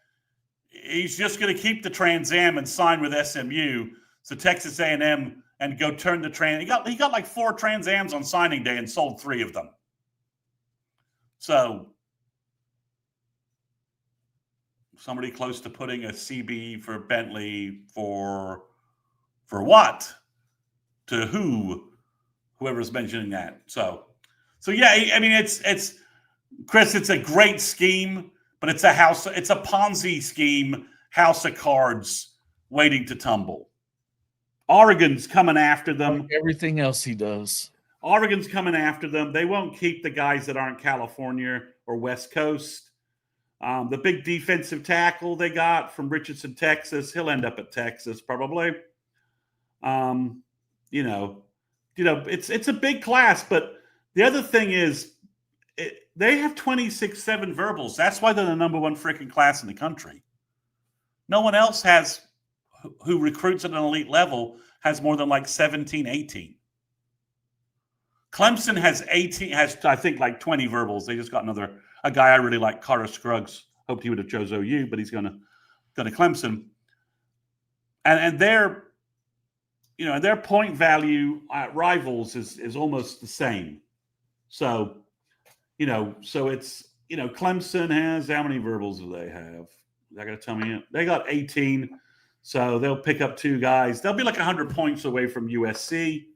he's just going to keep the Trans Am and sign with SMU. So Texas A&M and go turn the Trans. He got like 4 Trans Ams on signing day and sold 3 of them. So somebody close to putting a CB for Bentley for what? To whoever's mentioning that. So yeah, I mean, it's Chris, it's a great scheme, but it's a Ponzi scheme house of cards waiting to tumble. Oregon's coming after them. Like everything else he does. Oregon's coming after them. They won't keep the guys that aren't California or West Coast. The big defensive tackle they got from Richardson, Texas, he'll end up at Texas probably. It's a big class, but the other thing is they have 26-7 verbals. That's why they're the number one freaking class in the country. No one else has who recruits at an elite level has more than like 17, 18. Clemson has 18, has I think like 20 verbals. They just got a guy I really like, Carter Scruggs. Hoped he would have chose OU, but he's going to Clemson. And their point value at rivals is almost the same. So, it's, Clemson has, how many verbals do they have? They're going to tell me. They got 18. So they'll pick up 2 guys. They'll be like 100 points away from USC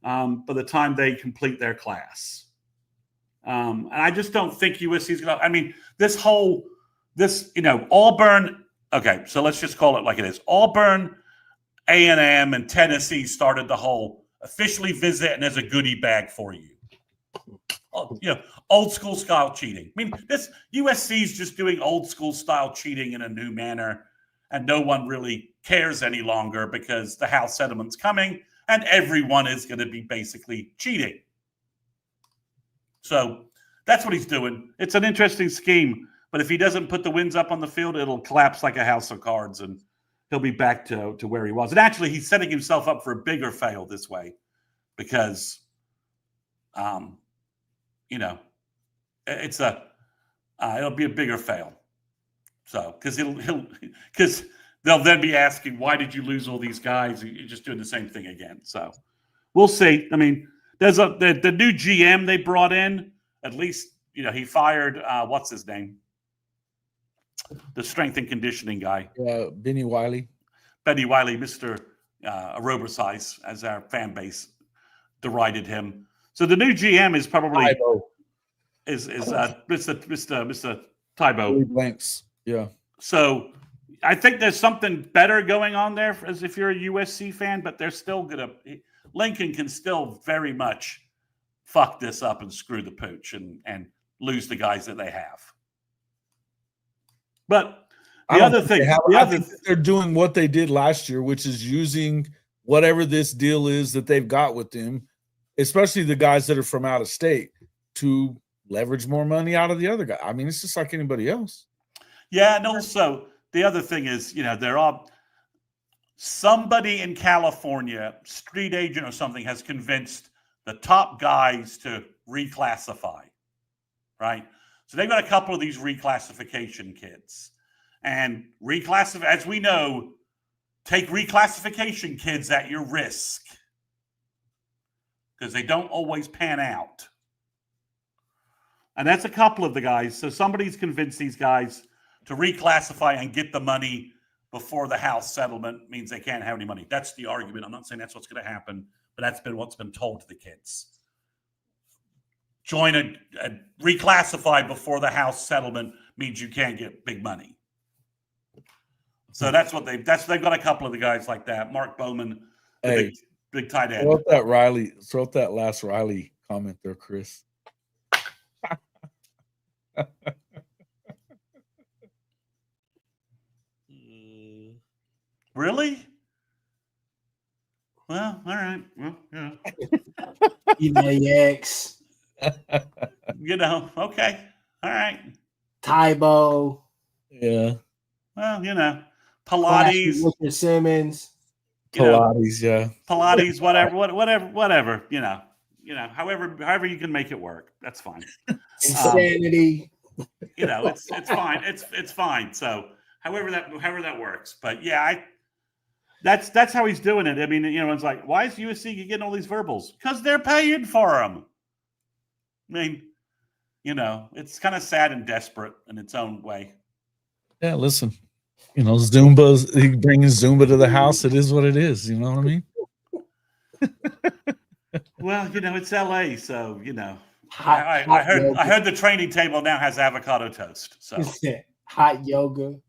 by the time they complete their class. And I just don't think USC's going to – I mean, Auburn – okay, so let's just call it like it is. Auburn, A&M, and Tennessee started the whole officially visit and there's a goodie bag for you. Old school style cheating. I mean, this USC's just doing old school style cheating in a new manner, and no one really cares any longer because the House settlement's coming and everyone is going to be basically cheating. So that's what he's doing. It's an interesting scheme, but if he doesn't put the wins up on the field, it'll collapse like a house of cards and he'll be back to where he was. And actually, he's setting himself up for a bigger fail this way because, it'll be a bigger fail. So, because they'll then be asking, why did you lose all these guys? You're just doing the same thing again. So, we'll see. I mean, there's the new GM they brought in. At least, he fired what's his name, the strength and conditioning guy, Benny Wiley, Mr. Aerobicize, as our fan base derided him. So the new GM is probably Mr. Tybo. Blanks. Yeah. So I think there's something better going on there as if you're a USC fan, but they're still Lincoln can still very much fuck this up and screw the pooch and lose the guys that they have. But the other thing, I think they're doing what they did last year, which is using whatever this deal is that they've got with them, especially the guys that are from out of state, to leverage more money out of the other guy. I mean, it's just like anybody else. Yeah, and also the other thing is, there are somebody in California, street agent or something, has convinced the top guys to reclassify, right? So they've got a couple of these reclassification kids. And as we know, take reclassification kids at your risk because they don't always pan out. And that's a couple of the guys. So somebody's convinced these guys to reclassify and get the money before the House settlement means they can't have any money. That's the argument. I'm not saying that's what's going to happen, but that's been what's been told to the kids. Reclassify before the House settlement means you can't get big money. So that's what they've got a couple of the guys like that. Mark Bowman, big tight end. Throw out that last Riley comment there, Chris. Really? Well, all right. Well, yeah. EAX. Okay. All right. Tybo. Yeah. Well, Pilates. Richard Simmons. Pilates, yeah. Pilates, whatever. However you can make it work. That's fine. Insanity. It's fine. It's fine. So however that works. But yeah, that's how he's doing it. I mean, it's like, why is USC getting all these verbals? Because they're paying for them. I mean, it's kind of sad and desperate in its own way. Yeah, listen, Zumba's, he brings Zumba to the house. It is what it is. You know what I mean? Well, it's LA, so I heard the training table now has avocado toast. So hot yoga.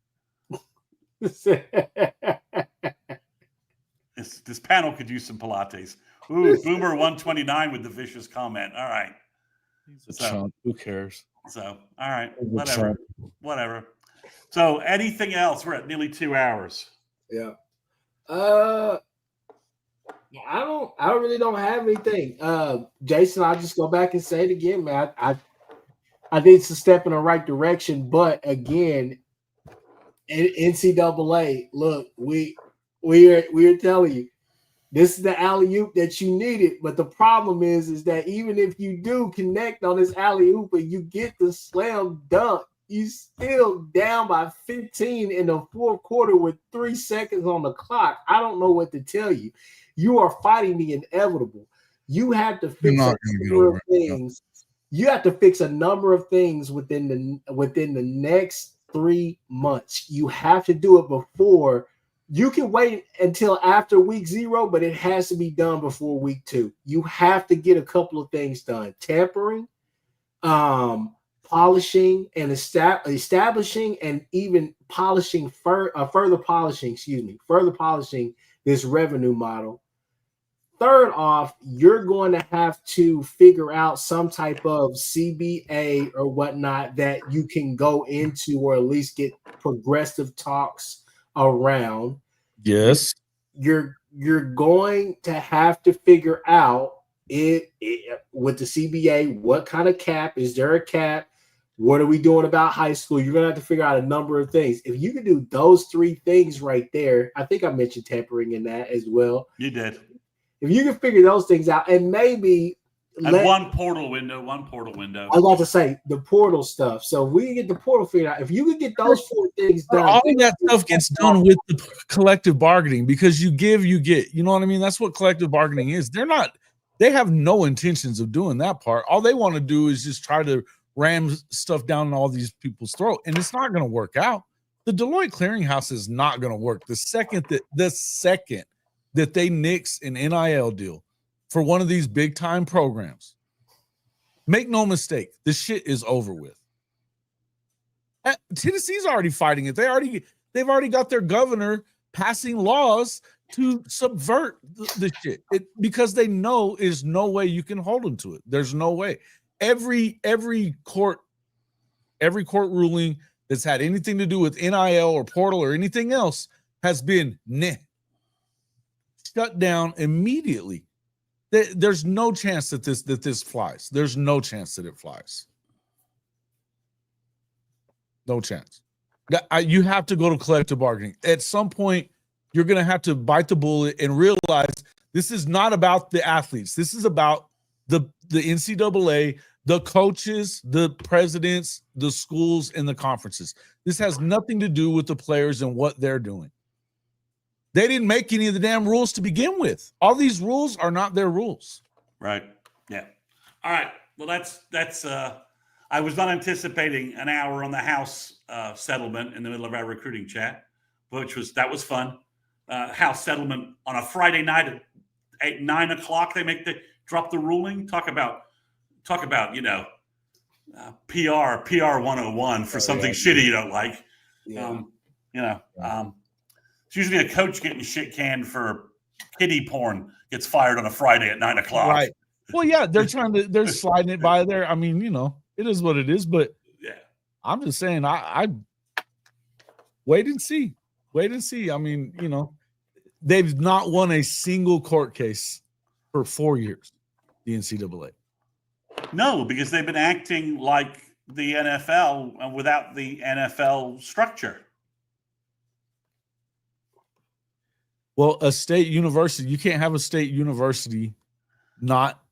This panel could use some Pilates. Ooh, Boomer 129 with the vicious comment. All right. He's a chump. Who cares? So, all right. Whatever. So, anything else? We're at nearly 2 hours. Yeah. I really don't have anything. Jason, I'll just go back and say it again, man. I think it's a step in the right direction, but again, NCAA, look, we're telling you, this is the alley-oop that you needed. But the problem is that even if you do connect on this alley-oop and you get the slam dunk, you still down by 15 in the fourth quarter with 3 seconds on the clock. I don't know what to tell you. You are fighting the inevitable. You have to fix a number of things. You have to fix a number of things within the next 3 months. You have to do it before. You can wait until after week 0, but it has to be done before week 2. You have to get a couple of things done: tampering, polishing, and establishing, and even polishing further polishing this revenue model. Third off, you're going to have to figure out some type of CBA or whatnot that you can go into, or at least get progressive talks around. Yes. You're going to have to figure out it with the CBA, what kind of cap, is there a cap? What are we doing about high school? You're going to have to figure out a number of things. If you can do those 3 things right there, I think I mentioned tampering in that as well. You did. If you can figure those things out, and maybe one portal window. I was about to say the portal stuff. So we can get the portal figured out. If you can get those 4 things done, all of that stuff gets done with the collective bargaining, because you give, you get. You know what I mean? That's what collective bargaining is. They have no intentions of doing that part. All they want to do is just try to ram stuff down all these people's throat, and it's not going to work out. The Deloitte Clearinghouse is not going to work. The second that they nix an NIL deal for one of these big time programs, make no mistake, this shit is over with. Tennessee's already fighting it. They've already got their governor passing laws to subvert the shit because they know there's no way you can hold them to it. There's no way. Every court ruling that's had anything to do with NIL or portal or anything else has been shut down immediately. There's no chance that this flies. There's no chance that it flies. No chance. You have to go to collective bargaining. At some point, you're going to have to bite the bullet and realize this is not about the athletes. This is about the NCAA, the coaches, the presidents, the schools, and the conferences. This has nothing to do with the players and what they're doing. They didn't make any of the damn rules to begin with. All these rules are not their rules. Right. Yeah. All right. Well, that's I was not anticipating an hour on the House settlement in the middle of our recruiting chat, that was fun. House settlement on a Friday night at 9 o'clock. They drop the ruling. Talk about PR 101 for something shitty you don't like. Yeah. It's usually a coach getting shit canned for kiddie porn gets fired on a Friday at 9 o'clock. Right. Well, yeah, they're sliding it by there. I mean, it is what it is, but yeah, I'm just saying, I wait and see. I mean, they've not won a single court case for 4 years, the NCAA. No, because they've been acting like the NFL without the NFL structure. Well, a state university, you can't have a state university not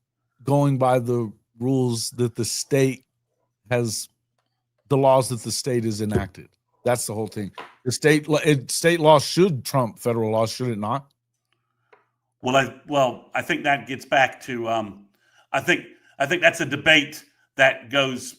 going by the rules that the state has, the laws that the state has enacted. That's the whole thing. The state law should trump federal law, should it not? Well, I think that gets back to I think that's a debate that goes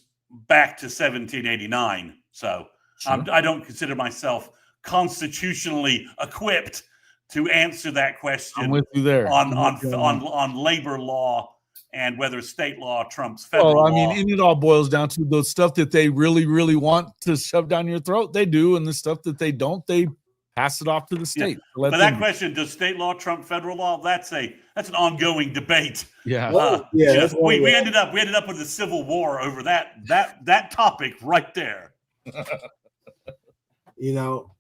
back to 1789. So sure. I don't consider myself constitutionally equipped to answer that question. I'm with you there. On labor law and whether state law trumps federal law. I mean, and it all boils down to the stuff that they really, really want to shove down your throat. They do, and the stuff that they don't, they Pass it off to the state. But that question, does state law trump federal law? That's an ongoing debate. Yeah. That's we ended up with a civil war over that topic right there. You know,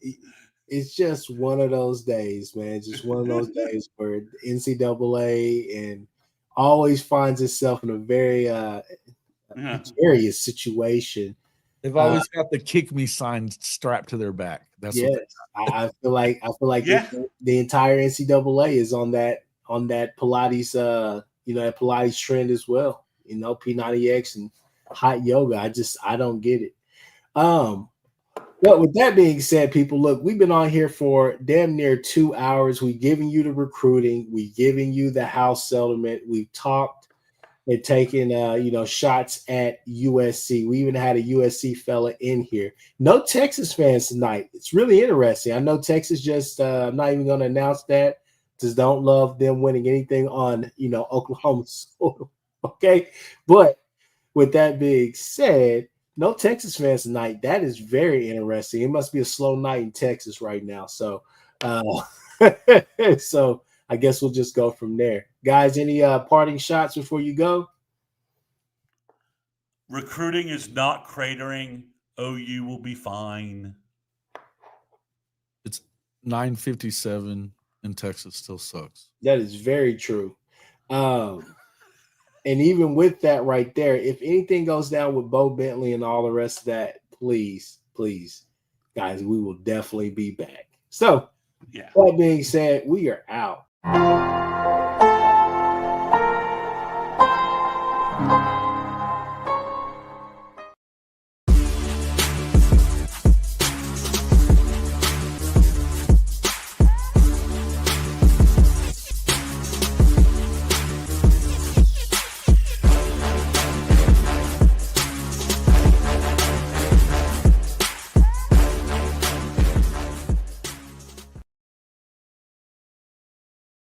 it's just one of those days, man. Just one of those days where the NCAA and always finds itself in a very precarious situation. They've always got the "kick me" sign strapped to their back. That's yes. I feel like the entire NCAA is on that Pilates that Pilates trend as well. You know, P90X and hot yoga. I don't get it. But with that being said, people, look, we've been on here for damn near 2 hours. We've given you the recruiting. We've given you the house settlement. We've talked and taken, shots at USC. We even had a USC fella in here. No Texas fans tonight. It's really interesting. I know Texas I'm not even going to announce that. Just don't love them winning anything on, Oklahoma soil. Okay. But with that being said, no Texas fans tonight. That is very interesting. It must be a slow night in Texas right now. So, so I guess we'll just go from there. Guys, any parting shots before you go? Recruiting is not cratering. OU will be fine. It's 9:57 and Texas still sucks. That is very true. And even with that right there, if anything goes down with Bowe, Bentley, and all the rest of that, please, guys, we will definitely be back. So, that being said, we are out.